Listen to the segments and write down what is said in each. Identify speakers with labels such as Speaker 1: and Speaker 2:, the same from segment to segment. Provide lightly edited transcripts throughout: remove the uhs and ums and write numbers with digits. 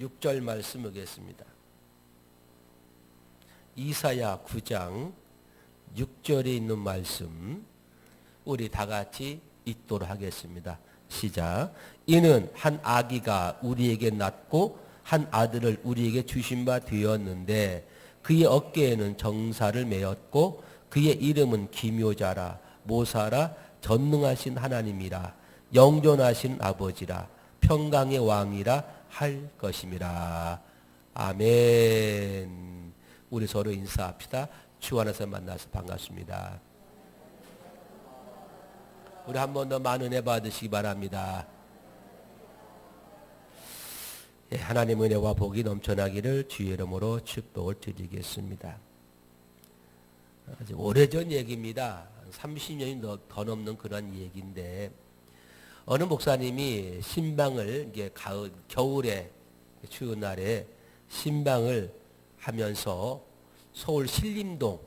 Speaker 1: 6절 말씀 보겠습니다. 이사야 9장 6절에 있는 말씀 우리 다 같이 읽도록 하겠습니다. 시작. 이는 한 아기가 우리에게 낳고 한 아들을 우리에게 주신 바 되었는데 그의 어깨에는 정사를 메었고 그의 이름은 기묘자라 모사라 전능하신 하나님이라 영존하신 아버지라 평강의 왕이라 할 것임이라. 아멘. 우리 서로 인사합시다. 주 안에서 만나서 반갑습니다. 우리 한 번 더 많은 은혜 받으시기 바랍니다. 예, 하나님 은혜와 복이 넘쳐나기를 주의 이름으로 축복을 드리겠습니다. 아주 오래전 얘기입니다. 30년이 더 넘는 그런 얘기인데 어느 목사님이 신방을 이게 겨울에 추운 날에 신방을 하면서 서울 신림동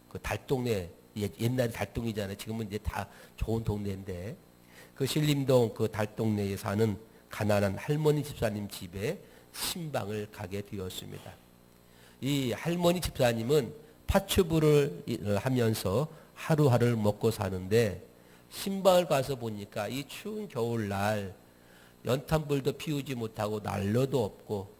Speaker 1: 그 달동네 옛날에 달동이잖아요. 지금은 이제 다 좋은 동네인데 그 신림동 그 달동네에 사는 가난한 할머니 집사님 집에 신방을 가게 되었습니다. 이 할머니 집사님은 파출부를 하면서 하루하루를 먹고 사는데 신방을 가서 보니까 이 추운 겨울날 연탄불도 피우지 못하고 난로도 없고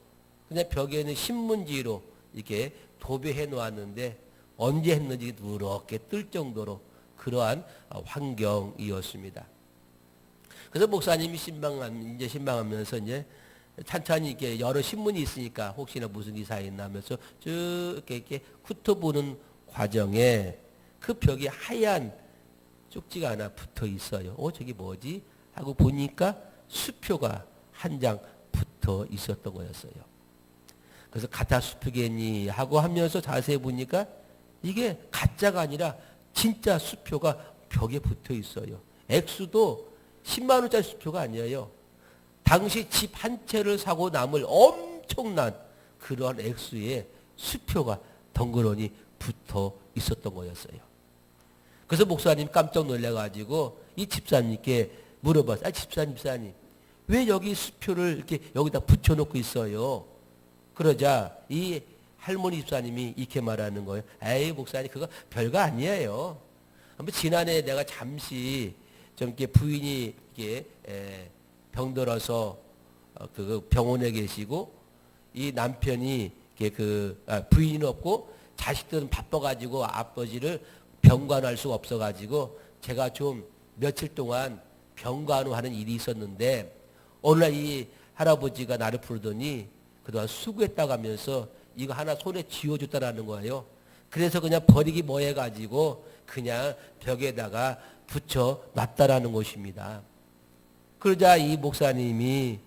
Speaker 1: 그냥 벽에는 신문지로 이렇게 도배해 놓았는데 언제 했는지 누렇게 뜰 정도로 그러한 환경이었습니다. 그래서 목사님이 신방하면서 이제 찬찬히 이렇게 여러 신문이 있으니까 혹시나 무슨 이사 있나 하면서 쭉 이렇게 훑어보는 과정에 그 벽에 하얀 쪽지가 하나 붙어 있어요. 저게 뭐지? 하고 보니까 수표가 한 장 붙어 있었던 거였어요. 그래서 가짜 수표겠니? 하고 하면서 자세히 보니까 이게 가짜가 아니라 진짜 수표가 벽에 붙어 있어요. 액수도 10만 원짜리 수표가 아니에요. 당시 집 한 채를 사고 남을 엄청난 그러한 액수의 수표가 덩그러니 붙어 있었던 거였어요. 그래서 목사님 깜짝 놀래가지고 이 집사님께 물어봤어요. 집사님, 왜 여기 수표를 이렇게 여기다 붙여놓고 있어요? 그러자 이 할머니 집사님이 이렇게 말하는 거예요. 에이, 목사님, 그거 별거 아니에요. 지난해 내가 잠시 좀 이렇게 부인이 이렇게 병들어서 그 병원에 계시고 이 남편이 이렇게 부인은 없고 자식들은 바빠가지고 아버지를 병간할 수가 없어가지고 제가 좀 며칠 동안 병간호하는 일이 있었는데 오늘날 이 할아버지가 나를 부르더니 그동안 수고했다고 하면서 이거 하나 손에 쥐어줬다라는 거예요. 그래서 그냥 버리기 뭐해가지고 그냥 벽에다가 붙여놨다라는 것입니다. 그러자 이 목사님이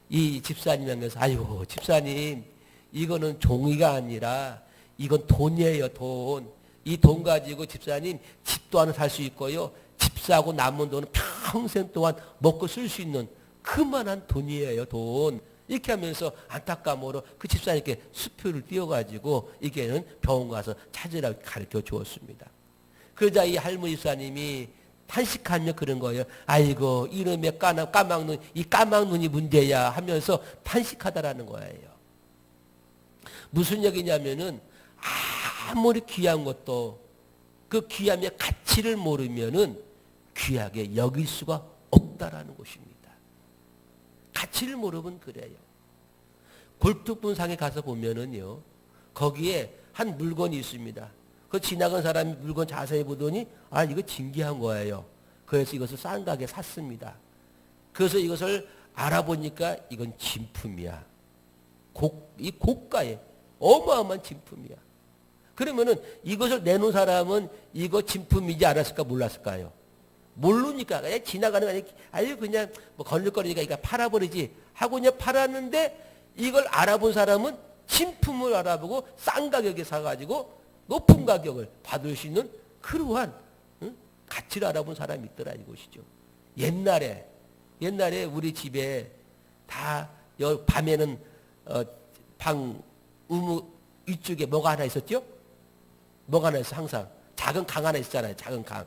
Speaker 1: 이 집사님에게서 아이고 집사님 이거는 종이가 아니라 이건 돈이에요. 돈. 이 돈 가지고 집사님 집도 하나 살 수 있고요. 집 사고 남은 돈은 평생 동안 먹고 쓸 수 있는 그만한 돈이에요. 돈. 이렇게 하면서 안타까움으로 그 집사님께 수표를 띄워가지고 이게는 병원 가서 찾으라고 가르쳐 주었습니다. 그러자 이 할머니 집사님이 탄식하며 그런 거예요. 아이고 이놈의 까막눈 이 까막눈이 문제야 하면서 탄식하다라는 거예요. 무슨 얘기냐면은 아무리 귀한 것도 그 귀함의 가치를 모르면은 귀하게 여길 수가 없다라는 것입니다. 가치를 모르면 그래요. 골프분상에 가서 보면은요, 거기에 한 물건이 있습니다. 그 지나간 사람이 물건 자세히 보더니, 이거 진귀한 거예요. 그래서 이것을 싼 가게에 샀습니다. 그래서 이것을 알아보니까 이건 진품이야. 이 고가의 어마어마한 진품이야. 그러면은 이것을 내놓은 사람은 이거 진품이지 않았을까 몰랐을까요? 모르니까 그냥 지나가는 거 아니야. 그냥 뭐 걸릴거리니까 이거 팔아버리지 하고 그냥 팔았는데 이걸 알아본 사람은 진품을 알아보고 싼 가격에 사가지고 높은 가격을 받을 수 있는 그러한 가치를 알아본 사람이 있더라 이것이죠. 옛날에 우리 집에 다 밤에는 방 우무 이쪽에 뭐가 하나 있었죠? 뭐가 하나 있어 항상 작은 강 하나 있잖아요. 작은 강.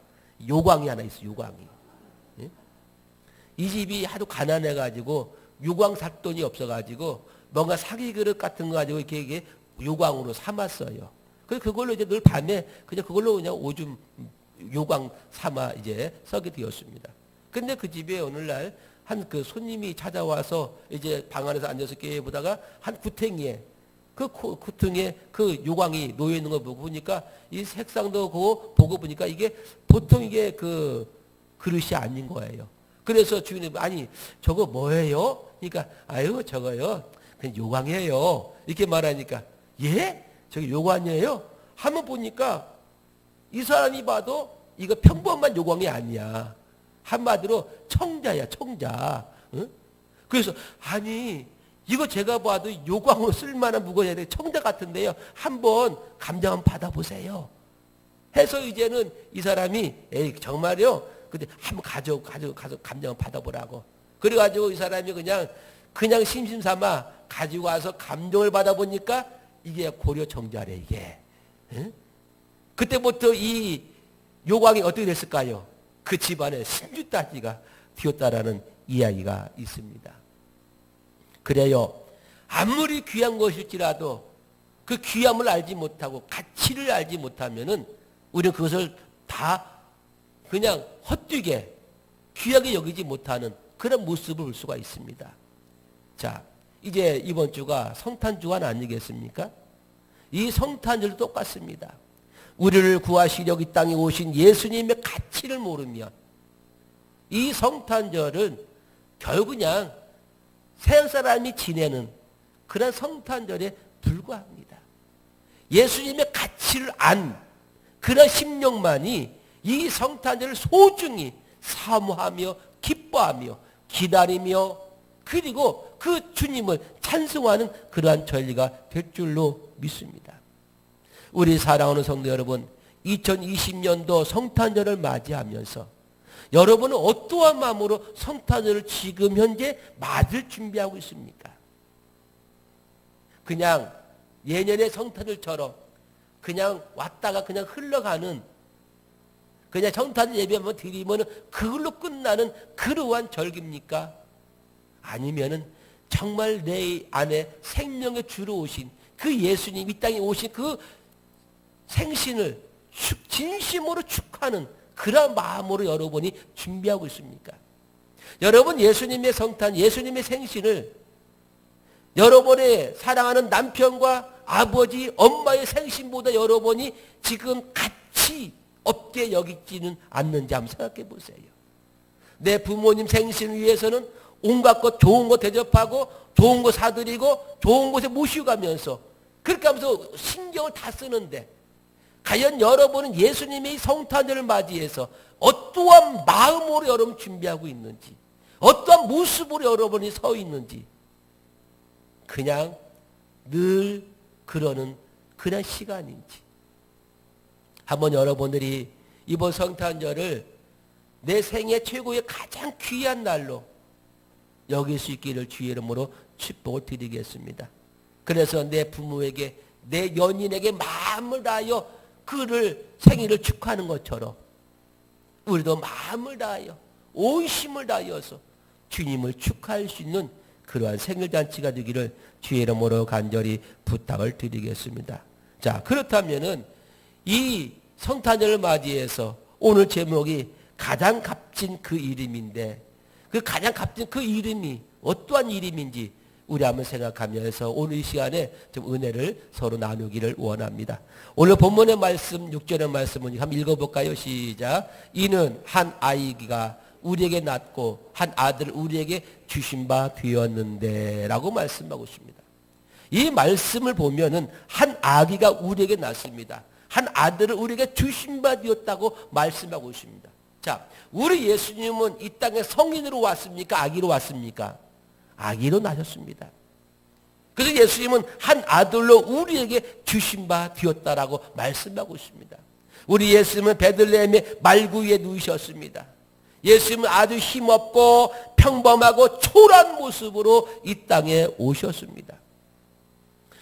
Speaker 1: 요광이 하나 있어, 요광이. 예? 이 집이 하도 가난해가지고 요광 살 돈이 없어가지고 뭔가 사기 그릇 같은 거 가지고 이게 요광으로 삼았어요. 그래서 그걸로 이제 늘 밤에 그냥 그걸로 그냥 오줌 요광 삼아 이제 서게 되었습니다. 근데 그 집에 오늘날 한 그 손님이 찾아와서 이제 방 안에서 앉아서 깨보다가 한 구탱이에 그 구퉁에 그 요광이 놓여 있는 거 보니까 이 색상도 보고 보니까 이게 보통 이게 그 그릇이 아닌 거예요. 그래서 주인이 아니 저거 뭐예요? 그러니까 아유 저거요 그냥 요광이에요. 이렇게 말하니까 예? 저게 요광이에요? 한번 보니까 이 사람이 봐도 이거 평범한 요광이 아니야. 한마디로 청자야 청자. 응? 그래서 아니 이거 제가 봐도 요광으로 쓸만한 물건이 돼 청자 같은데요. 한번 감정 한번 받아보세요. 해서 이제는 이 사람이 에이 정말요. 근데 한번 가서 감정 한번 받아보라고. 그래가지고 이 사람이 그냥 심심삼아 가지고 와서 감정을 받아보니까 이게 고려 청자래 이게. 응? 그때부터 이 요광이 어떻게 됐을까요? 그 집안에 신주따지가 되었다라는 이야기가 있습니다. 그래요. 아무리 귀한 것일지라도 그 귀함을 알지 못하고 가치를 알지 못하면은 우리는 그것을 다 그냥 헛되게 귀하게 여기지 못하는 그런 모습을 볼 수가 있습니다. 자, 이제 이번 주가 성탄주간 아니겠습니까? 이 성탄절도 똑같습니다. 우리를 구하시려 이 땅에 오신 예수님의 가치를 모르면 이 성탄절은 결국 그냥 세상 사람이 지내는 그런 성탄절에 불과합니다. 예수님의 가치를 안 그런 심령만이 이 성탄절을 소중히 사모하며 기뻐하며 기다리며 그리고 그 주님을 찬송하는 그러한 절기가 될 줄로 믿습니다. 우리 사랑하는 성도 여러분, 2020년도 성탄절을 맞이하면서 여러분은 어떠한 마음으로 성탄절을 지금 현재 맞을 준비하고 있습니까? 그냥 예년의 성탄절처럼 그냥 왔다가 그냥 흘러가는 그냥 성탄절 예배 한번 드리면 그걸로 끝나는 그러한 절기입니까? 아니면은 정말 내 안에 생명의 주로 오신 그 예수님 이 땅에 오신 그 생신을 진심으로 축하하는 그런 마음으로 여러분이 준비하고 있습니까? 여러분 예수님의 성탄, 예수님의 생신을 여러분의 사랑하는 남편과 아버지, 엄마의 생신보다 여러분이 지금 가치 없게 여기지는 않는지 한번 생각해 보세요. 내 부모님 생신을 위해서는 온갖 것 좋은 거 대접하고 좋은 거 사드리고 좋은 곳에 모시고 가면서 그렇게 하면서 신경을 다 쓰는데 과연 여러분은 예수님의 성탄절을 맞이해서 어떠한 마음으로 여러분 준비하고 있는지 어떠한 모습으로 여러분이 서 있는지 그냥 늘 그러는 그런 시간인지 한번 여러분들이 이번 성탄절을 내 생애 최고의 가장 귀한 날로 여길 수 있기를 주의 이름으로 축복을 드리겠습니다. 그래서 내 부모에게 내 연인에게 마음을 다하여 그를 생일을 축하하는 것처럼 우리도 마음을 다하여 온 힘을 다하여서 주님을 축하할 수 있는 그러한 생일잔치가 되기를 주의 이름으로 간절히 부탁을 드리겠습니다. 자, 그렇다면은 이 성탄절을 맞이해서 오늘 제목이 가장 값진 그 이름인데 그 가장 값진 그 이름이 어떠한 이름인지 우리 한번 생각하면서 오늘 이 시간에 좀 은혜를 서로 나누기를 원합니다. 오늘 본문의 말씀 6절의 말씀은 한번 읽어볼까요? 시작. 이는 한 아이가 우리에게 낳고 한 아들을 우리에게 주신 바 되었는데 라고 말씀하고 있습니다. 이 말씀을 보면은 한 아기가 우리에게 낳습니다. 한 아들을 우리에게 주신 바 되었다고 말씀하고 있습니다. 자, 우리 예수님은 이 땅에 성인으로 왔습니까? 아기로 왔습니까? 아기로 나셨습니다. 그래서 예수님은 한 아들로 우리에게 주신 바 되었다라고 말씀하고 있습니다. 우리 예수님은 베들레헴의 말구 위에 누우셨습니다. 예수님은 아주 힘없고 평범하고 초라한 모습으로 이 땅에 오셨습니다.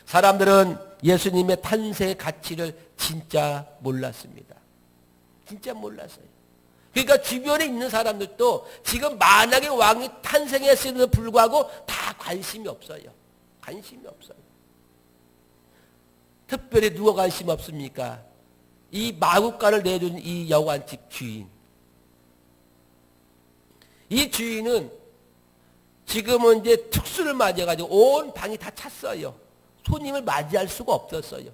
Speaker 1: 사람들은 예수님의 탄생의 가치를 진짜 몰랐습니다. 진짜 몰랐어요. 그러니까 주변에 있는 사람들도 지금 만약에 왕이 탄생했음에도 불구하고 다 관심이 없어요. 관심이 없어요. 특별히 누가 관심 없습니까? 이 마구간을 내준 이 여관집 주인. 이 주인은 지금은 이제 특수를 맞이해가지고 온 방이 다 찼어요. 손님을 맞이할 수가 없었어요.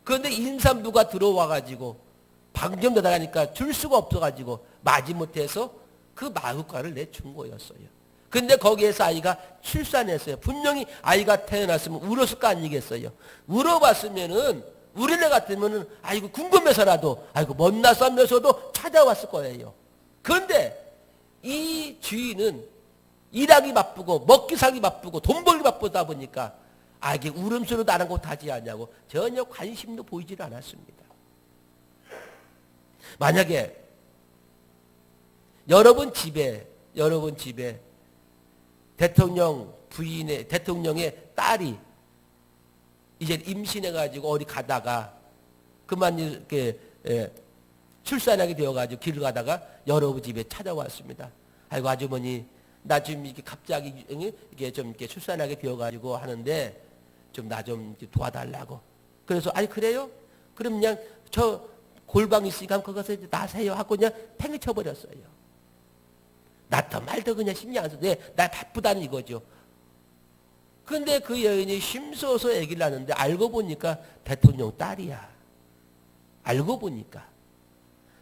Speaker 1: 그런데 임산부가 들어와가지고 방 좀 내달라니까 줄 수가 없어가지고 마지못해서 그 마구간을 내준 거였어요. 근데 거기에서 아이가 출산했어요. 분명히 아이가 태어났으면 울었을 거 아니겠어요. 울어봤으면은 우리네 같으면은 아이고 궁금해서라도 아이고 못나 썰면서도 찾아왔을 거예요. 그런데 이 주인은 일하기 바쁘고 먹기 살기 바쁘고 돈 벌기 바쁘다 보니까 아이게 울음소리도 나는 곳 하지 않냐고 전혀 관심도 보이질 않았습니다. 만약에 여러분 집에 대통령의 딸이 이제 임신해가지고 어디 가다가 그만 이렇게 출산하게 되어가지고 길을 가다가 여러분 집에 찾아왔습니다. 아이고 아주머니 나 지금 이렇게 갑자기 이게 좀 이렇게 출산하게 되어가지고 하는데 좀 나 좀 도와달라고. 그래서 아니 그래요? 그럼 그냥 저 골방 있으니까 거기서 이제 나세요 하고 그냥 팽이쳐버렸어요. 나더 말더 그냥 신경 안 써도 나 바쁘다는 이거죠. 근데 그 여인이 힘써서 얘기를 하는데 알고 보니까 대통령 딸이야. 알고 보니까.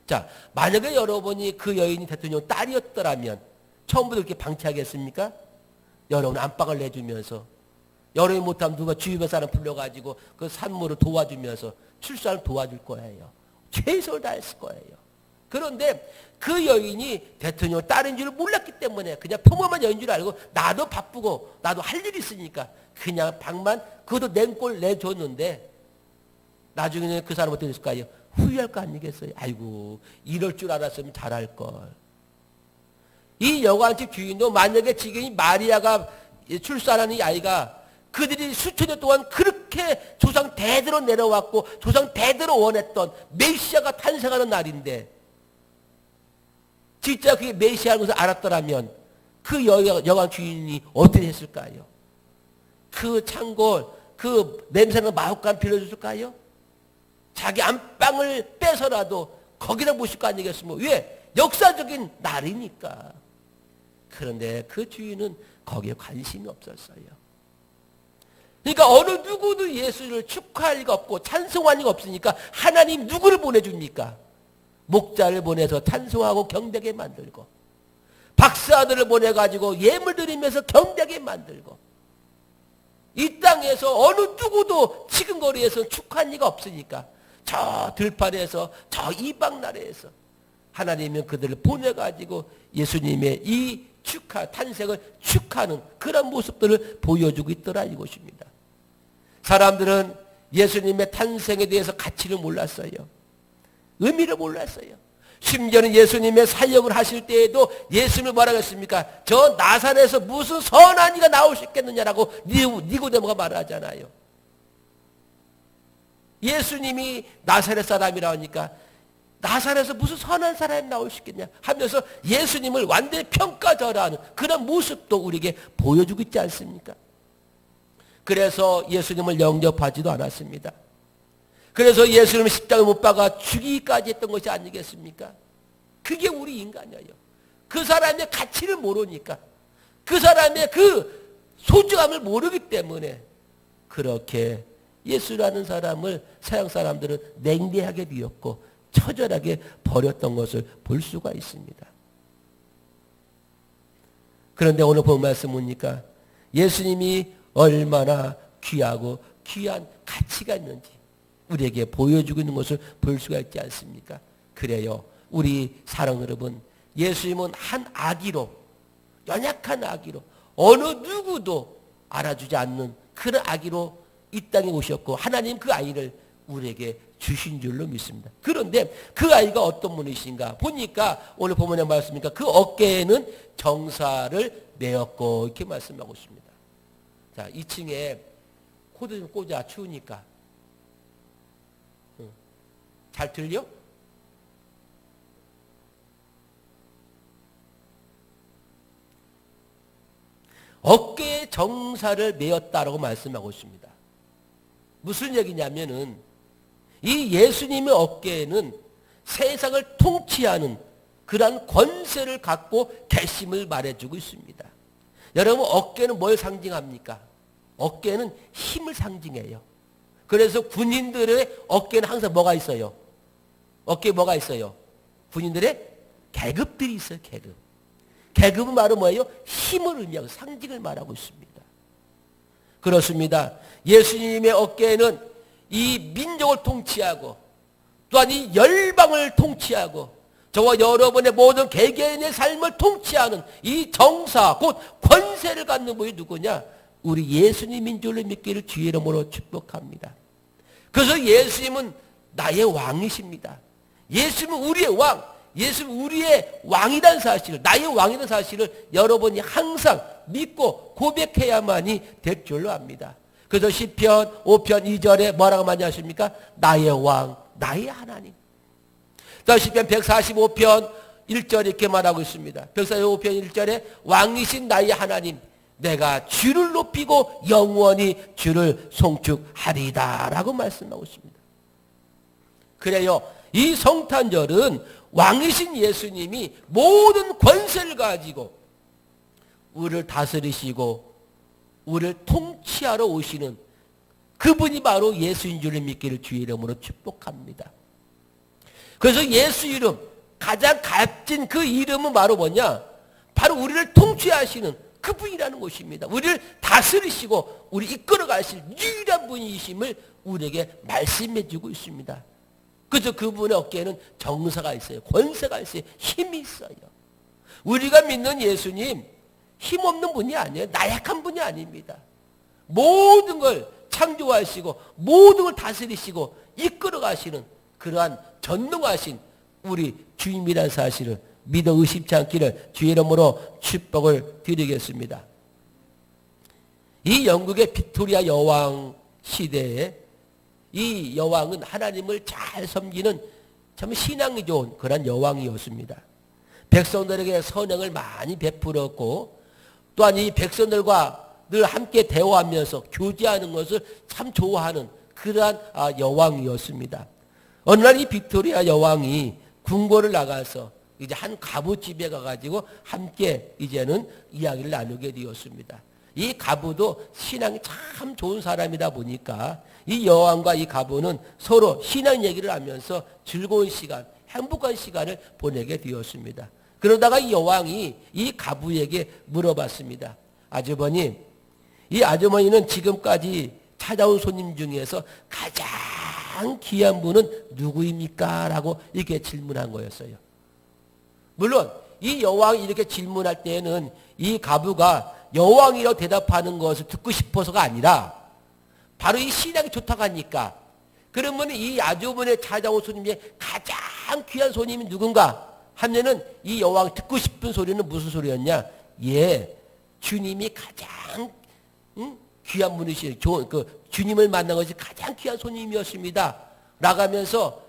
Speaker 1: 자, 만약에 여러분이 그 여인이 대통령 딸이었더라면 처음부터 이렇게 방치하겠습니까? 여러분 안방을 내주면서 여러분이 못하면 누가 주위의 사람 불러가지고 그 산모를 도와주면서 출산을 도와줄 거예요. 최선을 다했을 거예요. 그런데 그 여인이 대통령 딸인 줄 몰랐기 때문에 그냥 평범한 여인 줄 알고 나도 바쁘고 나도 할 일이 있으니까 그냥 방만 그것도 냉골 내줬는데 나중에는 그 사람 어떻게 됐을까요? 후회할 거 아니겠어요? 아이고 이럴 줄 알았으면 잘할 걸. 이 여관집 주인도 만약에 지금 마리아가 출산하는 이 아이가 그들이 수천 년 동안 그렇게 조상 대대로 내려왔고 조상 대대로 원했던 메시아가 탄생하는 날인데 진짜 그게 메시아라는 것을 알았더라면 그 여관 주인이 어떻게 했을까요? 그 창골, 그 냄새나는 마구간 빌려줬을까요? 자기 안방을 빼서라도 거기다 모실 거 아니겠습니까? 왜? 역사적인 날이니까. 그런데 그 주인은 거기에 관심이 없었어요. 그러니까 어느 누구도 예수를 축하할 리가 없고 찬송할 리가 없으니까 하나님 누구를 보내줍니까? 목자를 보내서 찬송하고 경배하게 만들고 박사들을 보내가지고 예물 드리면서 경배하게 만들고 이 땅에서 어느 누구도 지금 거리에서 축하할 리가 없으니까 저 들판에서 저 이방 나라에서 하나님은 그들을 보내가지고 예수님의 이 탄생을 축하하는 그런 모습들을 보여주고 있더라 이것입니다. 사람들은 예수님의 탄생에 대해서 가치를 몰랐어요. 의미를 몰랐어요. 심지어는 예수님의 사역을 하실 때에도 예수님을 뭐라고 했습니까? 저 나사렛에서 무슨 선한 이가 나올 수 있겠느냐라고 니고데모가 말하잖아요. 예수님이 나사렛 사람이라 하니까 나사렛에서 무슨 선한 사람이 나올 수 있겠냐 하면서 예수님을 완전히 평가절하하는 그런 모습도 우리에게 보여주고 있지 않습니까? 그래서 예수님을 영접하지도 않았습니다. 그래서 예수님을 십자가에 못 박아 죽이기까지 했던 것이 아니겠습니까? 그게 우리 인간이에요. 그 사람의 가치를 모르니까 그 사람의 그 소중함을 모르기 때문에 그렇게 예수라는 사람을 서양 사람들은 냉대하게 비웠고 처절하게 버렸던 것을 볼 수가 있습니다. 그런데 오늘 본 말씀 뭡니까? 예수님이 얼마나 귀하고 귀한 가치가 있는지 우리에게 보여주고 있는 것을 볼 수가 있지 않습니까? 그래요. 우리 사랑 여러분, 예수님은 한 아기로, 연약한 아기로, 어느 누구도 알아주지 않는 그런 아기로 이 땅에 오셨고 하나님 그 아이를 우리에게 주신 줄로 믿습니다. 그런데 그 아이가 어떤 분이신가 보니까 오늘 본문에 말씀이니까 그 어깨에는 정사를 메었고 이렇게 말씀하고 있습니다. 자, 2층에 코드 좀 꽂아 추우니까. 잘 들려? 어깨에 정사를 메었다라고 말씀하고 있습니다. 무슨 얘기냐면은 이 예수님의 어깨에는 세상을 통치하는 그러한 권세를 갖고 계심을 말해주고 있습니다. 여러분, 어깨는 뭘 상징합니까? 어깨는 힘을 상징해요. 그래서 군인들의 어깨는 항상 뭐가 있어요? 어깨에 뭐가 있어요? 군인들의 계급들이 있어요. 계급. 계급은 바로 뭐예요? 힘을 의미하고 상징을 말하고 있습니다. 그렇습니다. 예수님의 어깨에는 이 민족을 통치하고 또한 이 열방을 통치하고 저와 여러분의 모든 개개인의 삶을 통치하는 이 정사, 곧 권세를 갖는 분이 누구냐? 우리 예수님인 줄로 믿기를 주의 이름으로 축복합니다. 그래서 예수님은 나의 왕이십니다. 예수님은 우리의 왕, 예수님은 우리의 왕이라는 사실을, 나의 왕이라는 사실을 여러분이 항상 믿고 고백해야만이 될 줄로 압니다. 그래서 시편 5편 2절에 뭐라고 많이 하십니까? 나의 왕, 나의 하나님. 또 시편 145편 1절에 이렇게 말하고 있습니다. 145편 1절에 왕이신 나의 하나님, 내가 주를 높이고 영원히 주를 송축하리다 라고 말씀하고 있습니다. 그래요. 이 성탄절은 왕이신 예수님이 모든 권세를 가지고 우리를 다스리시고 우리를 통치하러 오시는 그분이 바로 예수인 줄을 믿기를 주의 이름으로 축복합니다. 그래서 예수 이름, 가장 값진 그 이름은 바로 뭐냐? 바로 우리를 통치하시는 그분이라는 것입니다. 우리를 다스리시고 우리 이끌어 가실 유일한 분이심을 우리에게 말씀해 주고 있습니다. 그래서 그분의 어깨에는 정사가 있어요. 권세가 있어요. 힘이 있어요. 우리가 믿는 예수님, 힘없는 분이 아니에요. 나약한 분이 아닙니다. 모든 걸 창조하시고 모든 걸 다스리시고 이끌어 가시는 그러한 전능하신 우리 주님이라는 사실을 믿어 의심치 않기를 주의 이름으로 축복을 드리겠습니다. 이 영국의 빅토리아 여왕 시대에 이 여왕은 하나님을 잘 섬기는 참 신앙이 좋은 그런 여왕이었습니다. 백성들에게 선행을 많이 베풀었고 또한 이 백성들과 늘 함께 대화하면서 교제하는 것을 참 좋아하는 그러한 여왕이었습니다. 어느 날 이 빅토리아 여왕이 궁궐을 나가서 이제 한 가부집에 가가지고 함께 이제는 이야기를 나누게 되었습니다. 이 가부도 신앙이 참 좋은 사람이다 보니까 이 여왕과 이 가부는 서로 신앙 얘기를 하면서 즐거운 시간, 행복한 시간을 보내게 되었습니다. 그러다가 이 여왕이 이 가부에게 물어봤습니다. 아주버님, 이 아주머니는 지금까지 찾아온 손님 중에서 가장 귀한 분은 누구입니까? 라고 이렇게 질문한 거였어요. 물론 이 여왕이 이렇게 질문할 때에는 이 가부가 여왕이라고 대답하는 것을 듣고 싶어서가 아니라 바로 이 신앙이 좋다고 하니까 그러면 이 아주머니에 찾아온 손님 중에 가장 귀한 손님이 누군가 하면은 이 여왕이 듣고 싶은 소리는 무슨 소리였냐? 예, 주님이 가장 귀한 분이시, 주님을 만난 것이 가장 귀한 손님이었습니다. 라가면서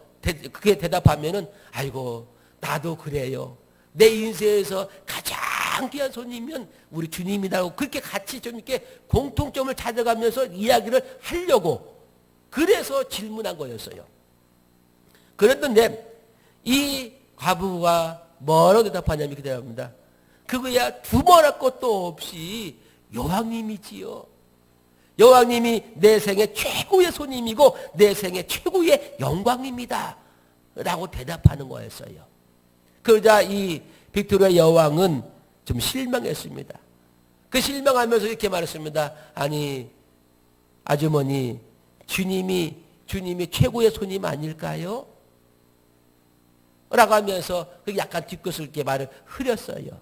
Speaker 1: 그게 대답하면은 아이고 나도 그래요. 내 인생에서 가장 귀한 손님이면 우리 주님이라고 그렇게 같이 좀 이렇게 공통점을 찾아가면서 이야기를 하려고 그래서 질문한 거였어요. 그랬는데 이 과부가 뭐라고 대답하냐면 이렇게 대답합니다. 그거야 두말할 것도 없이 여왕님이지요. 여왕님이 내 생애 최고의 손님이고 내 생애 최고의 영광입니다. 라고 대답하는 거였어요. 그러자 이 빅토리아 여왕은 좀 실망했습니다. 그 실망하면서 이렇게 말했습니다. 아니 아주머니 주님이 최고의 손님 아닐까요? 라고 하면서 약간 뒷것을 말을 흐렸어요.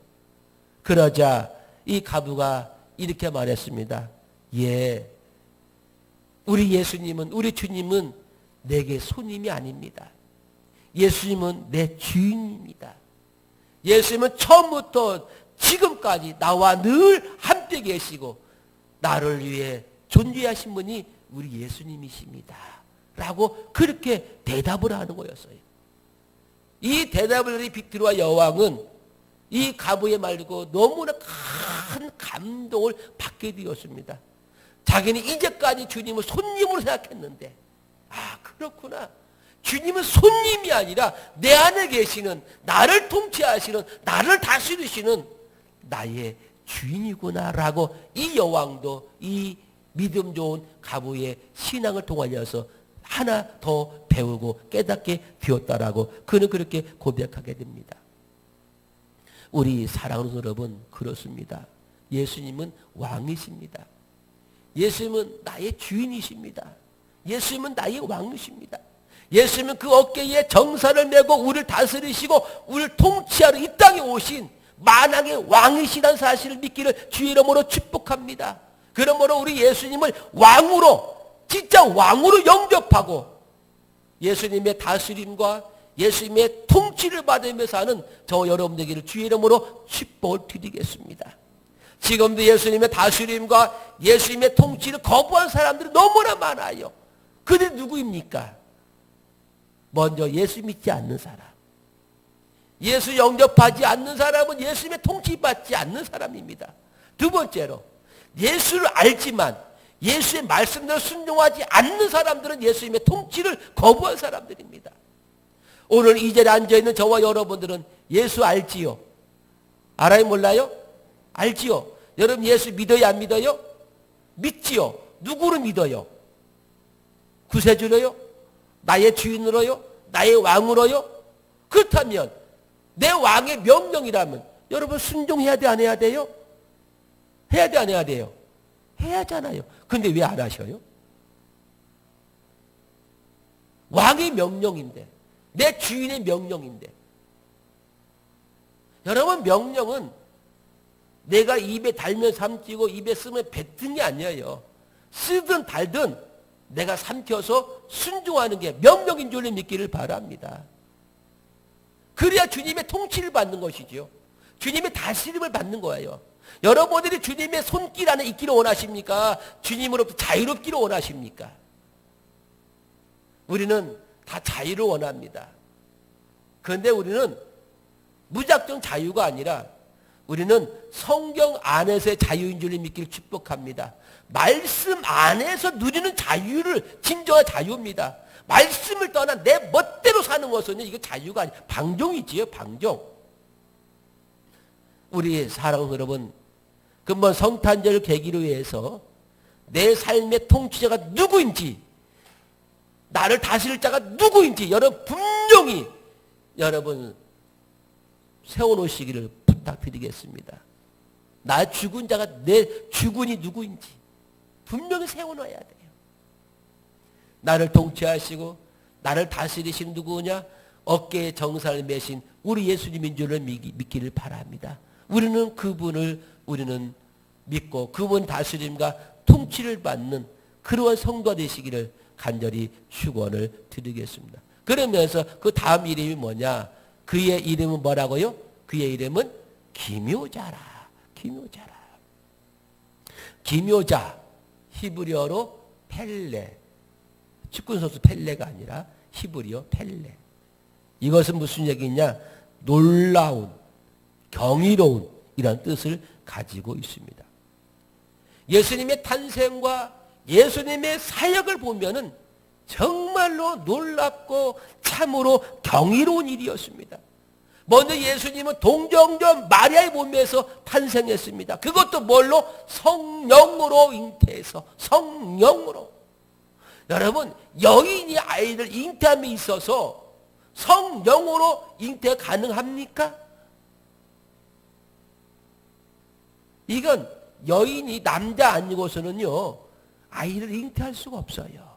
Speaker 1: 그러자 이 가부가 이렇게 말했습니다. 예, 우리 예수님은, 우리 주님은 내게 손님이 아닙니다. 예수님은 내 주인입니다. 예수님은 처음부터 지금까지 나와 늘 함께 계시고 나를 위해 존재하신 분이 우리 예수님이십니다. 라고 그렇게 대답을 하는 거였어요. 이 대답을 빅토리아 여왕은 이 가부의 말 듣고 너무나 큰 감동을 받게 되었습니다. 자기는 이제까지 주님을 손님으로 생각했는데, 아, 그렇구나. 주님은 손님이 아니라 내 안에 계시는, 나를 통치하시는, 나를 다스리시는 나의 주인이구나라고 이 여왕도 이 믿음 좋은 가부의 신앙을 통하여서 하나 더 배우고 깨닫게 되었다라고 그는 그렇게 고백하게 됩니다. 우리 사랑하는 여러분, 그렇습니다. 예수님은 왕이십니다. 예수님은 나의 주인이십니다. 예수님은 나의 왕이십니다. 예수님은 그 어깨에 정사를 메고 우리를 다스리시고 우리를 통치하러 이 땅에 오신 만왕의 왕이시라는 사실을 믿기를 주의 이름으로 축복합니다. 그러므로 우리 예수님을 왕으로, 진짜 왕으로 영접하고 예수님의 다스림과 예수님의 통치를 받으며 사는 저 여러분들에게 주의 이름으로 축복을 드리겠습니다. 지금도 예수님의 다스림과 예수님의 통치를 거부한 사람들이 너무나 많아요. 그들이 누구입니까? 먼저 예수 믿지 않는 사람. 예수 영접하지 않는 사람은 예수님의 통치받지 않는 사람입니다. 두 번째로 예수를 알지만 예수의 말씀대로 순종하지 않는 사람들은 예수님의 통치를 거부한 사람들입니다. 오늘 이 자리에 앉아있는 저와 여러분들은 예수 알지요? 알아요? 몰라요? 알지요? 여러분 예수 믿어요? 안 믿어요? 믿지요? 누구를 믿어요? 구세주로요? 나의 주인으로요? 나의 왕으로요? 그렇다면 내 왕의 명령이라면 여러분 순종해야 돼? 안 해야 돼요? 해야 돼? 안 해야 돼요? 해야 하잖아요. 근데 왜 안 하셔요? 왕의 명령인데, 내 주인의 명령인데. 여러분, 명령은 내가 입에 달면 삼키고 입에 쓰면 뱉은 게 아니에요. 쓰든 달든 내가 삼켜서 순종하는 게 명령인 줄 믿기를 바랍니다. 그래야 주님의 통치를 받는 것이죠. 주님의 다스림을 받는 거예요. 여러분들이 주님의 손길 안에 있기를 원하십니까? 주님으로부터 자유롭기를 원하십니까? 우리는 다 자유를 원합니다. 그런데 우리는 무작정 자유가 아니라 우리는 성경 안에서의 자유인 줄 믿기를 축복합니다. 말씀 안에서 누리는 자유를 진정한 자유입니다. 말씀을 떠나 내 멋대로 사는 것은 이게 자유가 아니에요. 방종이지요, 방종. 우리 사랑하는 여러분, 근본 성탄절을 계기로 해서 내 삶의 통치자가 누구인지, 나를 다스릴 자가 누구인지 여러분 분명히 여러분 세워놓으시기를 부탁드리겠습니다. 나 죽은 자가 내 주군이 누구인지 분명히 세워놔야 돼요. 나를 통치하시고 나를 다스리신 누구냐? 어깨에 정사를 매신 우리 예수님인 줄을 믿기를 바랍니다. 우리는 그분을 우리는 믿고 그분 다스림과 통치를 받는 그러한 성도가 되시기를 간절히 축원을 드리겠습니다. 그러면서 그 다음 이름이 뭐냐? 그의 이름은 뭐라고요? 그의 이름은 기묘자라. 기묘자라. 기묘자, 히브리어로 펠레. 축구 선수 펠레가 아니라 히브리어 펠레. 이것은 무슨 얘기냐? 놀라운, 경이로운 이런 뜻을 가지고 있습니다. 예수님의 탄생과 예수님의 사역을 보면은 정말로 놀랍고 참으로 경이로운 일이었습니다. 먼저 예수님은 동정녀 마리아의 몸에서 탄생했습니다. 그것도 뭘로? 성령으로 잉태해서, 성령으로. 여러분, 여인이 아이를 잉태함에 있어서 성령으로 잉태 가능합니까? 이건 여인이 남자 아니고서는요 아이를 잉태할 수가 없어요.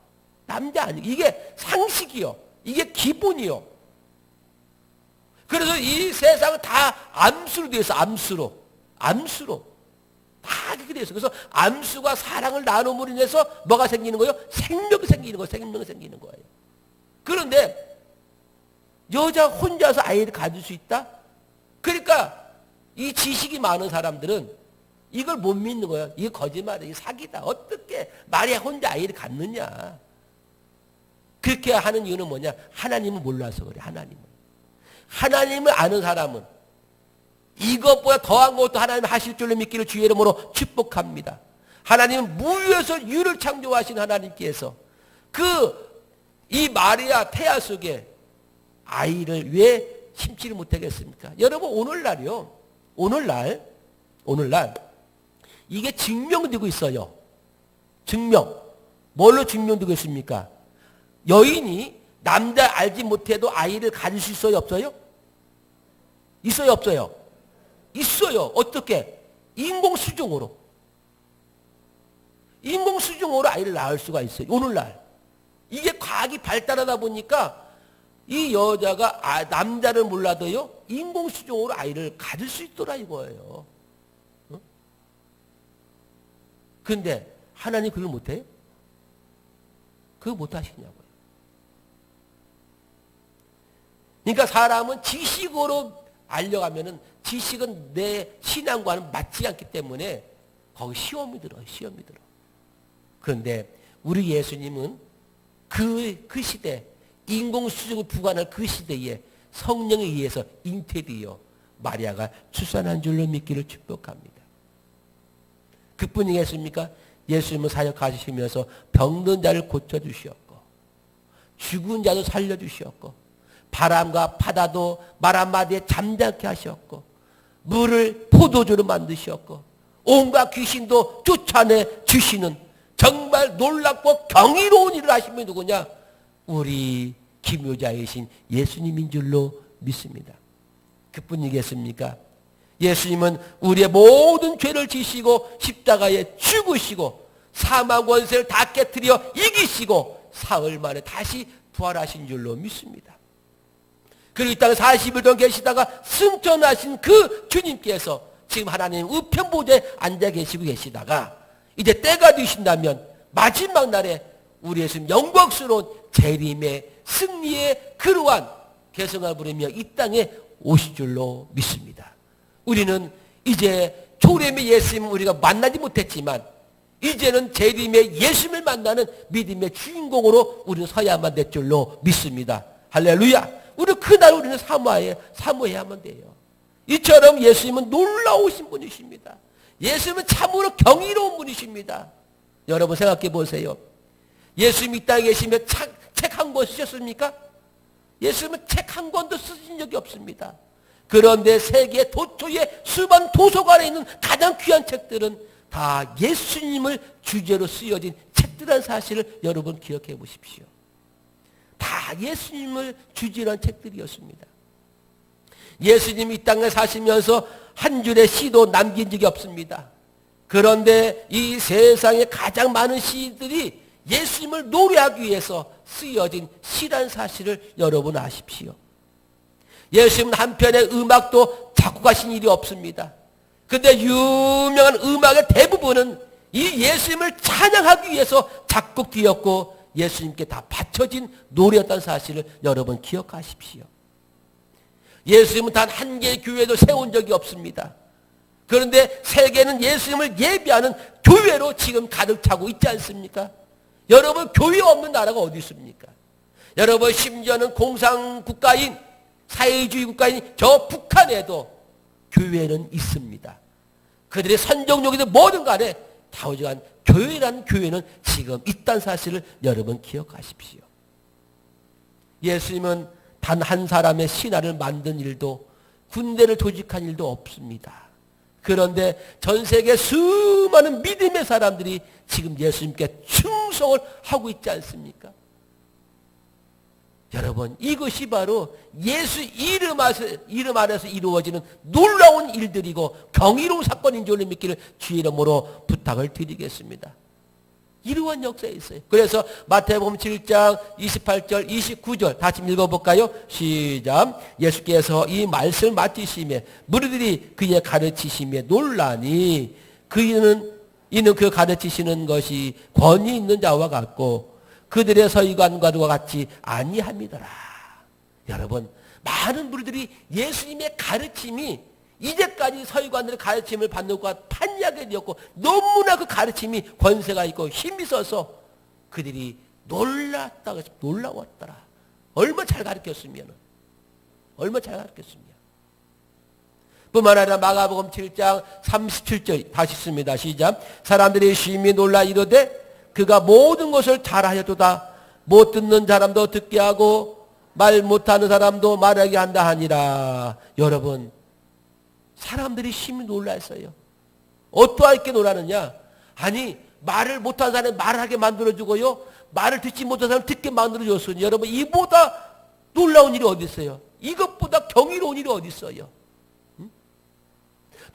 Speaker 1: 남자 아니고 이게 상식이요. 이게 기본이요. 그래서 이 세상은 다 암수로 되어 있어. 암수로. 암수로. 다 그렇게 되어 있어. 그래서 암수가 사랑을 나눔으로 인해서 뭐가 생기는 거예요? 생명이 생기는 거예요. 생명이 생기는 거예요. 그런데 여자 혼자서 아이를 가질 수 있다? 그러니까 이 지식이 많은 사람들은 이걸 못 믿는 거예요. 이게 거짓말이야. 이게 사기다. 어떻게 마리아 혼자 아이를 갖느냐. 그렇게 하는 이유는 뭐냐? 하나님을 몰라서 그래. 하나님을 아는 사람은 이것보다 더한 것도 하나님 하실 줄로 믿기를 주의 이름으로 축복합니다. 하나님은 무에서 유를 창조하신 하나님께서 이 마리아 태아 속에 아이를 왜 심지를 못하겠습니까? 여러분 오늘날이요. 오늘날 이게 증명되고 있어요. 증명. 뭘로 증명되고 있습니까? 여인이 남자 알지 못해도 아이를 가질 수 있어요? 없어요? 있어요? 없어요? 있어요. 어떻게? 인공수정으로. 인공수정으로 아이를 낳을 수가 있어요. 오늘날. 이게 과학이 발달하다 보니까 이 여자가 남자를 몰라도요. 인공수정으로 아이를 가질 수 있더라 이거예요. 그런데 하나님 그걸 못해요? 그거 못하시냐고요. 그러니까 사람은 지식으로 알려가면은 지식은 내 신앙과는 맞지 않기 때문에 거기 시험이 들어요. 시험이 들어. 그런데 우리 예수님은 그 시대, 인공수정을 부과할 그 시대에 성령에 의해서 잉태되어 마리아가 출산한 줄로 믿기를 축복합니다. 그뿐이겠습니까? 예수님은 사역하시면서 병든 자를 고쳐주셨고 죽은 자도 살려주셨고 바람과 바다도 말 한마디에 잠잠케 하셨고 물을 포도주로 만드셨고 온갖 귀신도 쫓아내 주시는 정말 놀랍고 경이로운 일을 하신 분이 누구냐? 우리 기묘자이신 예수님인 줄로 믿습니다. 그뿐이겠습니까? 예수님은 우리의 모든 죄를 지시고 십자가에 죽으시고 사망 권세를 다 깨뜨려 이기시고 사흘 만에 다시 부활하신 줄로 믿습니다. 그리고 이 땅에 40일 동안 계시다가 승천하신 그 주님께서 지금 하나님 우편 보좌에 앉아 계시고 계시다가 이제 때가 되신다면 마지막 날에 우리 예수님 영광스러운 재림의 승리의 그러한 개성을 부르며 이 땅에 오실 줄로 믿습니다. 우리는 이제 초림의 예수님을 우리가 만나지 못했지만 이제는 재림의 예수님을 만나는 믿음의 주인공으로 우리는 서야만 될 줄로 믿습니다. 할렐루야. 우리 그날 우리는 사모해야만 돼요. 이처럼 예수님은 놀라우신 분이십니다. 예수님은 참으로 경이로운 분이십니다. 여러분 생각해 보세요. 예수님이 이 땅에 계시며 책 한 권 쓰셨습니까? 예수님은 책 한 권도 쓰신 적이 없습니다. 그런데 세계 도처의 수많은 도서관에 있는 가장 귀한 책들은 다 예수님을 주제로 쓰여진 책들이라는 사실을 여러분 기억해 보십시오. 다 예수님을 주제로 한 책들이었습니다. 예수님이 이 땅에 사시면서 한 줄의 시도 남긴 적이 없습니다. 그런데 이 세상에 가장 많은 시들이 예수님을 노래하기 위해서 쓰여진 시라는 사실을 여러분 아십시오. 예수님은 한편의 음악도 작곡하신 일이 없습니다. 그런데 유명한 음악의 대부분은 이 예수님을 찬양하기 위해서 작곡되었고 예수님께 다 바쳐진 노래였다는 사실을 여러분 기억하십시오. 예수님은 단 한 개의 교회도 세운 적이 없습니다. 그런데 세계는 예수님을 예배하는 교회로 지금 가득 차고 있지 않습니까? 여러분 교회 없는 나라가 어디 있습니까? 여러분 심지어는 공산국가인 사회주의 국가인 저 북한에도 교회는 있습니다. 그들의 선정용이든 뭐든 간에 다오지간 교회라는 교회는 지금 있다는 사실을 여러분 기억하십시오. 예수님은 단 한 사람의 신하를 만든 일도 군대를 조직한 일도 없습니다. 그런데 전 세계 수많은 믿음의 사람들이 지금 예수님께 충성을 하고 있지 않습니까? 여러분 이것이 바로 예수 이름 안에서 이루어지는 놀라운 일들이고 경이로운 사건인 줄로 믿기를 주의 이름으로 부탁을 드리겠습니다. 이러한 역사에 있어요. 그래서 마태복음 7장 28절 29절 다시 읽어볼까요? 시작. 예수께서 이 말씀을 맡으시매 무리들이 그의 가르치심에 놀라니 이는 그 가르치시는 것이 권위 있는 자와 같고 그들의 서기관과도 같이 아니함이더라. 여러분 많은 무리들이 예수님의 가르침이 이제까지 서기관들의 가르침을 받는 것과 판약이 되었고 너무나 그 가르침이 권세가 있고 힘이 있어서 그들이 놀라웠더라. 얼마나 잘 가르쳤으면 뿐만 아니라 마가복음 7장 37절 다시 읽습니다. 시작. 사람들이 심히 놀라 이르되 그가 모든 것을 잘하였도다. 못 듣는 사람도 듣게 하고 말 못하는 사람도 말하게 한다 하니라. 여러분, 사람들이 심히 놀랐어요. 어떠하게 놀라느냐? 아니, 말을 못하는 사람을 말하게 만들어주고요, 말을 듣지 못하는 사람을 듣게 만들어줬으니 여러분, 이보다 놀라운 일이 어디 있어요? 이것보다 경이로운 일이 어디 있어요?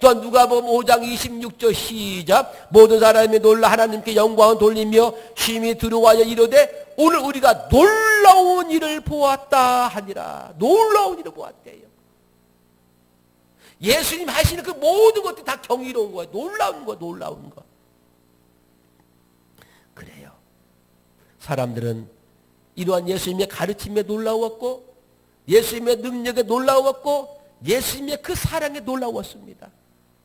Speaker 1: 또한 누가복음 5장 26절 시작. 모든 사람이 놀라 하나님께 영광을 돌리며 심히 두려워하여 이르되 오늘 우리가 놀라운 일을 보았다 하니라. 놀라운 일을 보았대요. 예수님 하시는 그 모든 것들이 다 경이로운 거예요. 놀라운 거, 놀라운 거. 그래요. 사람들은 이러한 예수님의 가르침에 놀라웠고, 예수님의 능력에 놀라웠고, 예수님의 그 사랑에 놀라웠습니다.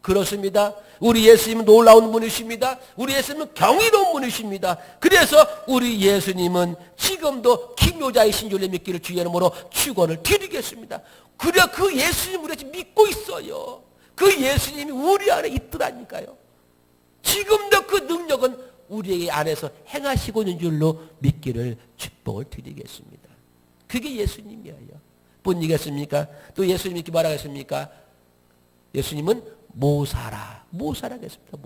Speaker 1: 그렇습니다. 우리 예수님은 놀라운 분이십니다. 우리 예수님은 경이로운 분이십니다. 그래서 우리 예수님은 지금도 기묘자이신 줄로 믿기를 주의 이름으로 축원을 드리겠습니다. 그래, 그 예수님 우리가 지금 믿고 있어요. 그 예수님이 우리 안에 있더라니까요. 지금도 그 능력은 우리 안에서 행하시고 있는 줄로 믿기를 축복을 드리겠습니다. 그게 예수님이에요. 뿐이겠습니까? 또 예수님이 이렇게 말하겠습니까? 예수님은 모사라겠습니다.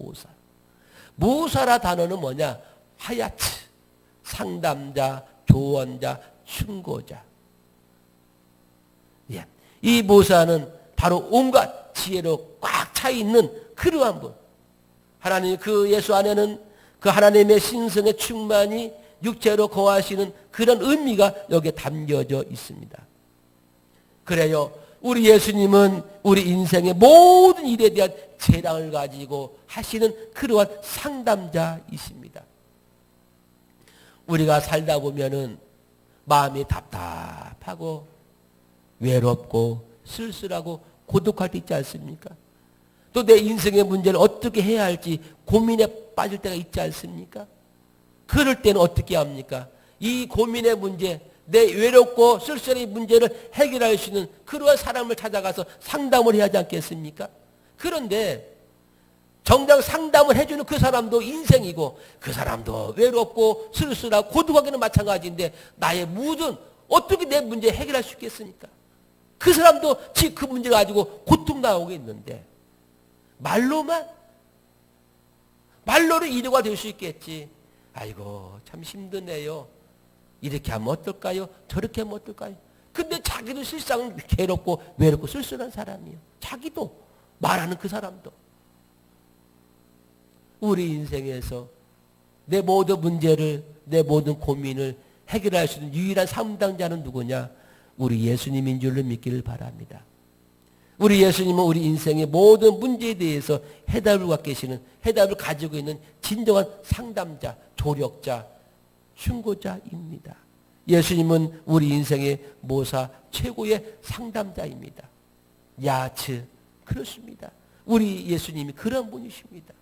Speaker 1: 모사라 단어는 뭐냐? 하야츠, 상담자, 조언자, 충고자. 예. 이 모사는 바로 온갖 지혜로 꽉 차 있는 그러한 분. 하나님 그 예수 안에는 그 하나님의 신성의 충만이 육체로 거하시는 그런 의미가 여기에 담겨져 있습니다. 그래요. 우리 예수님은 우리 인생의 모든 일에 대한 재량을 가지고 하시는 그러한 상담자이십니다. 우리가 살다 보면은 마음이 답답하고 외롭고 쓸쓸하고 고독할 때 있지 않습니까? 또 내 인생의 문제를 어떻게 해야 할지 고민에 빠질 때가 있지 않습니까? 그럴 때는 어떻게 합니까? 이 고민의 문제, 내 외롭고 쓸쓸한 문제를 해결할 수 있는 그러한 사람을 찾아가서 상담을 해야 하지 않겠습니까? 그런데 정작 상담을 해주는 그 사람도 인생이고 그 사람도 외롭고 쓸쓸하고 고독하기는 마찬가지인데 나의 무슨 어떻게 내 문제 해결할 수 있겠습니까? 그 사람도 지금 그 문제 가지고 고통당하고 있는데 말로는 위로가 될 수 있겠지. 아이고 참 힘드네요. 이렇게 하면 어떨까요? 저렇게 하면 어떨까요? 근데 자기도 실상은 괴롭고 외롭고 쓸쓸한 사람이에요. 자기도 말하는 그 사람도. 우리 인생에서 내 모든 문제를, 내 모든 고민을 해결할 수 있는 유일한 상담자는 누구냐? 우리 예수님인 줄로 믿기를 바랍니다. 우리 예수님은 우리 인생의 모든 문제에 대해서 해답을 갖고 계시는, 해답을 가지고 있는 진정한 상담자, 조력자, 충고자입니다. 예수님은 우리 인생의 모사 최고의 상담자입니다. 야츠, 그렇습니다. 우리 예수님이 그런 분이십니다.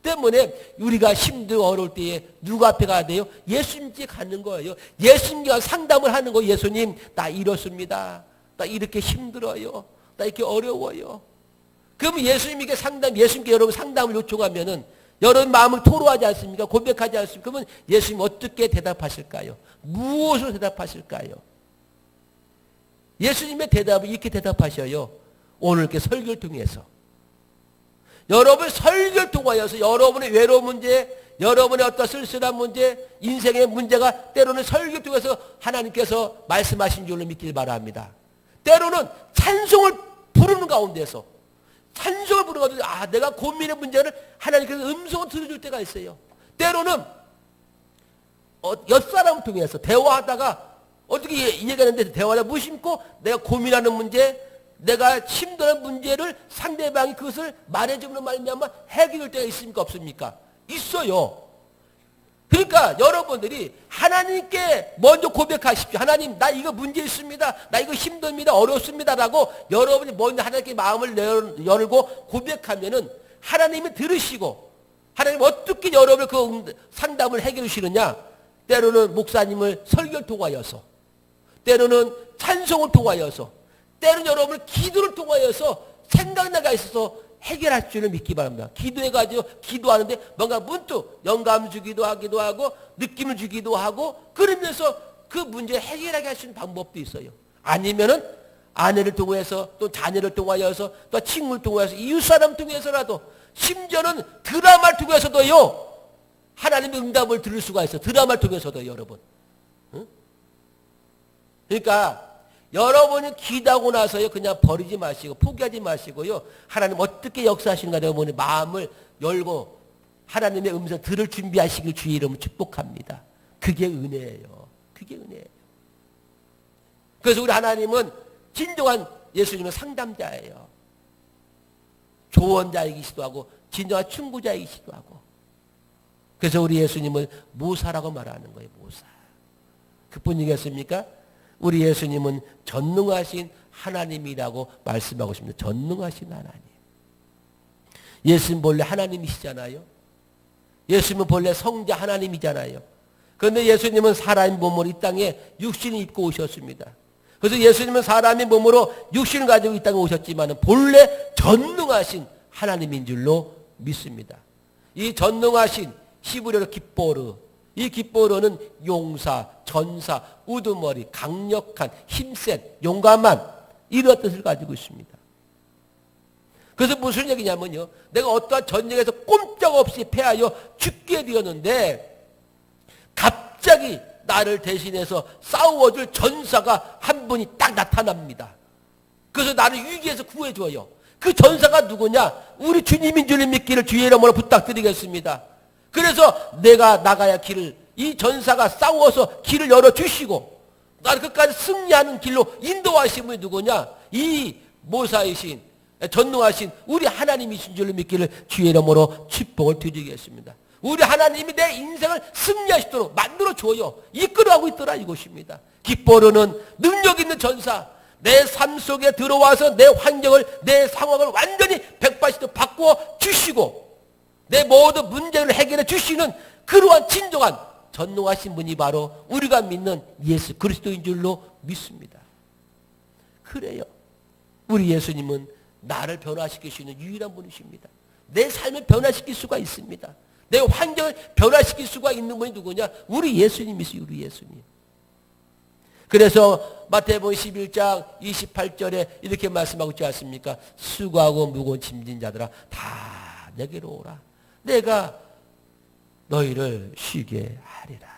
Speaker 1: 때문에 우리가 힘들고 어려울 때에 누구 앞에 가야 돼요? 예수님께 가는 거예요. 예수님과 상담을 하는 거예요. 예수님, 나 이렇습니다. 나 이렇게 힘들어요. 나 이렇게 어려워요. 그러면 예수님께 예수님께 여러분 상담을 요청하면은 여러분 마음을 토로하지 않습니까? 고백하지 않습니까? 그러면 예수님 어떻게 대답하실까요? 무엇으로 대답하실까요? 예수님의 대답은 이렇게 대답하셔요. 오늘 이렇게 설교를 통해서. 여러분 설교를 통하여서 여러분의 외로운 문제, 여러분의 어떤 쓸쓸한 문제, 인생의 문제가 때로는 설교를 통해서 하나님께서 말씀하신 줄로 믿길 바랍니다. 때로는 찬송을 부르는 가운데서 찬송을 부르는 가운데 내가 고민의 문제를 하나님께서 음성을 들어줄 때가 있어요. 때로는 옆사람을 통해서 대화하다가 어떻게 얘기하는데 대화를 무심코 내가 고민하는 문제, 내가 힘든 문제를 상대방이 그것을 말해주는 말미암아 해결될 때가 있습니까? 없습니까? 있어요. 그러니까 여러분들이 하나님께 먼저 고백하십시오. 하나님, 나 이거 문제 있습니다. 나 이거 힘듭니다. 어렵습니다. 라고 여러분이 먼저 하나님께 마음을 열고 고백하면은 하나님이 들으시고 하나님 어떻게 여러분을 그 상담을 해결해 주시느냐? 때로는 목사님을 설교를 통하여서, 때로는 찬송을 통하여서, 때로는 여러분을 기도를 통하여서 생각나가 있어서 해결할 줄을 믿기 바랍니다. 기도해가지고 기도하는데 뭔가 문득 영감 주기도 하기도 하고 느낌을 주기도 하고 그러면서 그 문제 해결하게 할 수 있는 방법도 있어요. 아니면은 아내를 통해서 또 자녀를 통하여서 또 친구를 통해서 이웃사람 통해서라도 심지어는 드라마를 통해서도요. 하나님의 응답을 들을 수가 있어요. 드라마를 통해서도 여러분. 응? 그러니까 여러분이 기도하고 나서요. 그냥 버리지 마시고 포기하지 마시고요. 하나님 어떻게 역사하시는가 여러분의 마음을 열고 하나님의 음성 들을 준비하시길 주의 이름으로 축복합니다. 그게 은혜예요. 그게 은혜예요. 그래서 우리 하나님은 진정한 예수님은 상담자예요. 조언자이기도 하고 진정한 충고자이기도 하고. 그래서 우리 예수님은 모사라고 말하는 거예요. 모사. 그뿐이겠습니까? 우리 예수님은 전능하신 하나님이라고 말씀하고 있습니다. 전능하신 하나님. 예수님 본래 하나님이시잖아요. 예수님은 본래 성자 하나님이잖아요. 그런데 예수님은 사람의 몸으로 이 땅에 육신을 입고 오셨습니다. 그래서 예수님은 사람의 몸으로 육신을 가지고 이 땅에 오셨지만 본래 전능하신 하나님인 줄로 믿습니다. 이 전능하신 히브리어로 기뽀르, 이 기뽀르는 용사, 전사, 우두머리, 강력한, 힘센, 용감한 이런 뜻을 가지고 있습니다. 그래서 무슨 얘기냐면요. 내가 어떠한 전쟁에서 꼼짝없이 패하여 죽게 되었는데 갑자기 나를 대신해서 싸워줄 전사가 한 분이 딱 나타납니다. 그래서 나를 위기에서 구해줘요. 그 전사가 누구냐? 우리 주님인 줄 믿기를 주의 이름으로 부탁드리겠습니다. 그래서 내가 나가야 길을 이 전사가 싸워서 길을 열어주시고 나를 끝까지 승리하는 길로 인도하신 분이 누구냐? 이 모사이신 전능하신 우리 하나님이신 줄로 믿기를 주의 이름으로 축복을 드리겠습니다. 우리 하나님이 내 인생을 승리하시도록 만들어줘요. 이끌어가고 있더라 이것입니다. 기뻐르는 능력 있는 전사, 내 삶 속에 들어와서 내 환경을, 내 상황을 완전히 180도 바꾸어 주시고 내 모든 문제를 해결해 주시는 그러한 진정한 전능하신 분이 바로 우리가 믿는 예수 그리스도인 줄로 믿습니다. 그래요. 우리 예수님은 나를 변화시킬 수 있는 유일한 분이십니다. 내 삶을 변화시킬 수가 있습니다. 내 환경을 변화시킬 수가 있는 분이 누구냐? 우리 예수님이세요. 우리 예수님. 그래서 마태복음 11장 28절에 이렇게 말씀하고 있지 않습니까? 수고하고 무거운 짐진 자들아 다 내게로 오라. 내가 너희를 쉬게 하리라.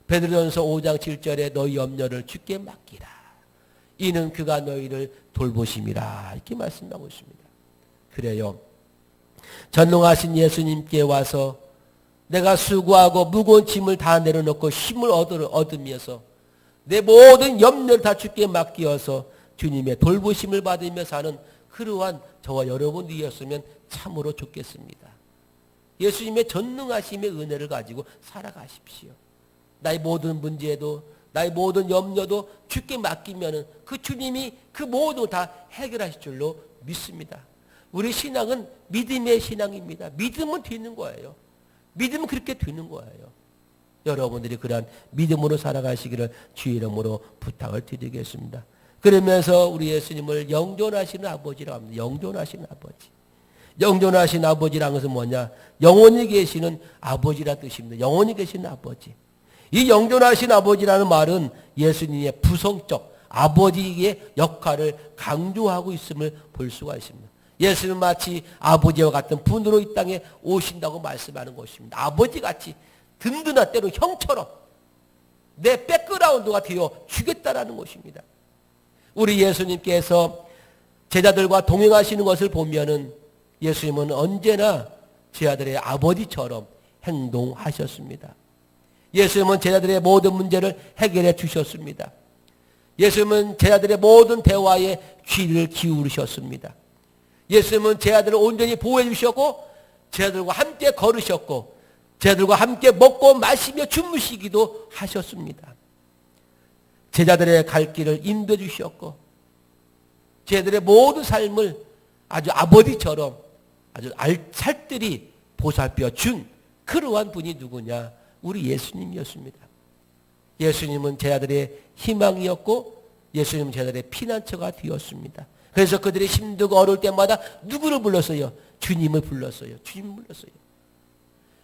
Speaker 1: 베드로전서 5장 7절에 너희 염려를 주께 맡기라. 이는 그가 너희를 돌보심이라. 이렇게 말씀하고 있습니다. 그래요. 전능하신 예수님께 와서 내가 수고하고 무거운 짐을 다 내려놓고 힘을 얻으면서 내 모든 염려를 다 주께 맡기어서 주님의 돌보심을 받으며 사는 그러한 저와 여러분이었으면 참으로 좋겠습니다. 예수님의 전능하심의 은혜를 가지고 살아가십시오. 나의 모든 문제도 나의 모든 염려도 주께 맡기면은 그 주님이 그 모든 다 해결하실 줄로 믿습니다. 우리 신앙은 믿음의 신앙입니다. 믿음은 되는 거예요. 믿음은 그렇게 되는 거예요. 여러분들이 그러한 믿음으로 살아가시기를 주의 이름으로 부탁을 드리겠습니다. 그러면서 우리 예수님을 영존하시는 아버지라고 합니다. 영존하시는 아버지. 영존하신 아버지라는 것은 뭐냐? 영원히 계시는 아버지라 뜻입니다. 영원히 계시는 아버지. 이 영존하신 아버지라는 말은 예수님의 부성적 아버지의 역할을 강조하고 있음을 볼 수가 있습니다. 예수는 마치 아버지와 같은 분으로 이 땅에 오신다고 말씀하는 것입니다. 아버지같이 든든한 때로 형처럼 내 백그라운드가 되어 주겠다라는 것입니다. 우리 예수님께서 제자들과 동행하시는 것을 보면은 예수님은 언제나 제자들의 아버지처럼 행동하셨습니다. 예수님은 제자들의 모든 문제를 해결해 주셨습니다. 예수님은 제자들의 모든 대화에 귀를 기울이셨습니다. 예수님은 제자들을 온전히 보호해 주셨고 제자들과 함께 걸으셨고 제자들과 함께 먹고 마시며 주무시기도 하셨습니다. 제자들의 갈 길을 인도해 주셨고 제자들의 모든 삶을 아주 아버지처럼 아주 살뜰히 보살펴 준 그러한 분이 누구냐? 우리 예수님이었습니다. 예수님은 제자들의 희망이었고 예수님은 제자들의 피난처가 되었습니다. 그래서 그들이 힘들고 어려울 때마다 누구를 불렀어요? 주님을 불렀어요. 주님을 불렀어요.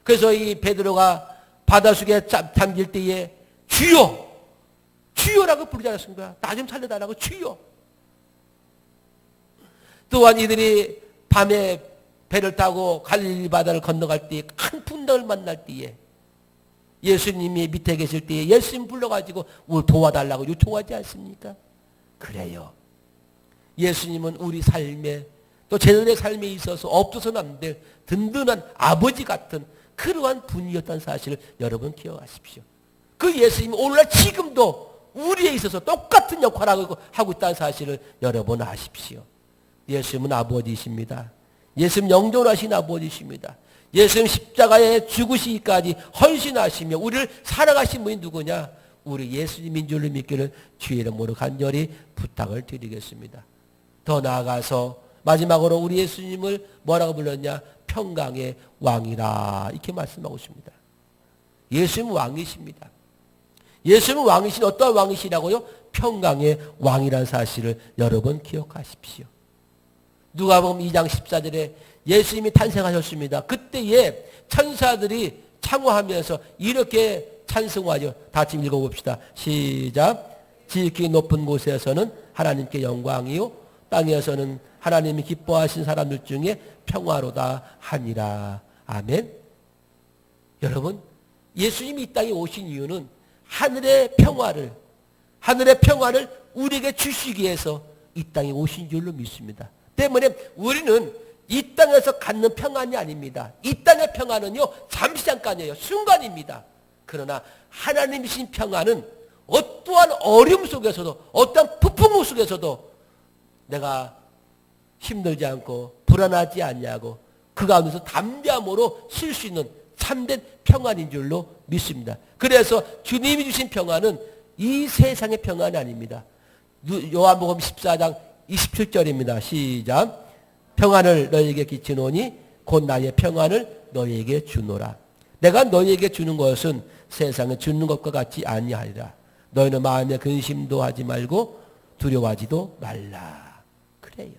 Speaker 1: 그래서 이 베드로가 바닷속에 잠길 때에 주여! 주여라고 부르지 않았습니까? 나 좀 살려달라고 주여! 또한 이들이 밤에 배를 타고 갈릴리 바다를 건너갈 때에 큰 풍랑을 만날 때에 예수님이 밑에 계실 때에 예수님 불러가지고 우리 도와달라고 요청하지 않습니까? 그래요. 예수님은 우리 삶에 또 제자들의 삶에 있어서 없어서는 안 될 든든한 아버지 같은 그러한 분이었다는 사실을 여러분 기억하십시오. 그 예수님이 오늘날 지금도 우리에 있어서 똑같은 역할을 하고 있다는 사실을 여러분 아십시오. 예수님은 아버지이십니다. 예수님 영존하신 아버지이십니다. 예수님 십자가에 죽으시기까지 헌신하시며 우리를 사랑하신 분이 누구냐? 우리 예수님인 줄로 믿기를 주의 이름으로 간절히 부탁을 드리겠습니다. 더 나아가서 마지막으로 우리 예수님을 뭐라고 불렀냐? 평강의 왕이라 이렇게 말씀하고 있습니다. 예수님은 왕이십니다. 예수님은 왕이신 어떠한 왕이시라고요? 평강의 왕이라는 사실을 여러분 기억하십시오. 누가복음 2장 14절에 예수님이 탄생하셨습니다. 그때에 천사들이 창호하면서 이렇게 찬송하죠. 다 같이 읽어봅시다. 시작. 지극히 높은 곳에서는 하나님께 영광이요 땅에서는 하나님이 기뻐하신 사람들 중에 평화로다 하니라. 아멘. 여러분, 예수님이 이 땅에 오신 이유는 하늘의 평화를 우리에게 주시기 위해서 이 땅에 오신 줄로 믿습니다. 때문에 우리는 이 땅에서 갖는 평안이 아닙니다. 이 땅의 평안은요, 잠시 잠깐이에요. 순간입니다. 그러나 하나님이신 평안은 어떠한 어려움 속에서도, 어떠한 폭풍우 속에서도 내가 힘들지 않고 불안하지 않냐고 그 가운데서 담대함으로 쉴 수 있는 참된 평안인 줄로 믿습니다. 그래서 주님이 주신 평안은 이 세상의 평안이 아닙니다. 요한복음 14장 27절입니다. 시작. 평안을 너희에게 끼치노니 곧 나의 평안을 너희에게 주노라. 내가 너희에게 주는 것은 세상에 주는 것과 같지 아니하리라. 너희는 마음에 근심도 하지 말고 두려워하지도 말라. 그래요.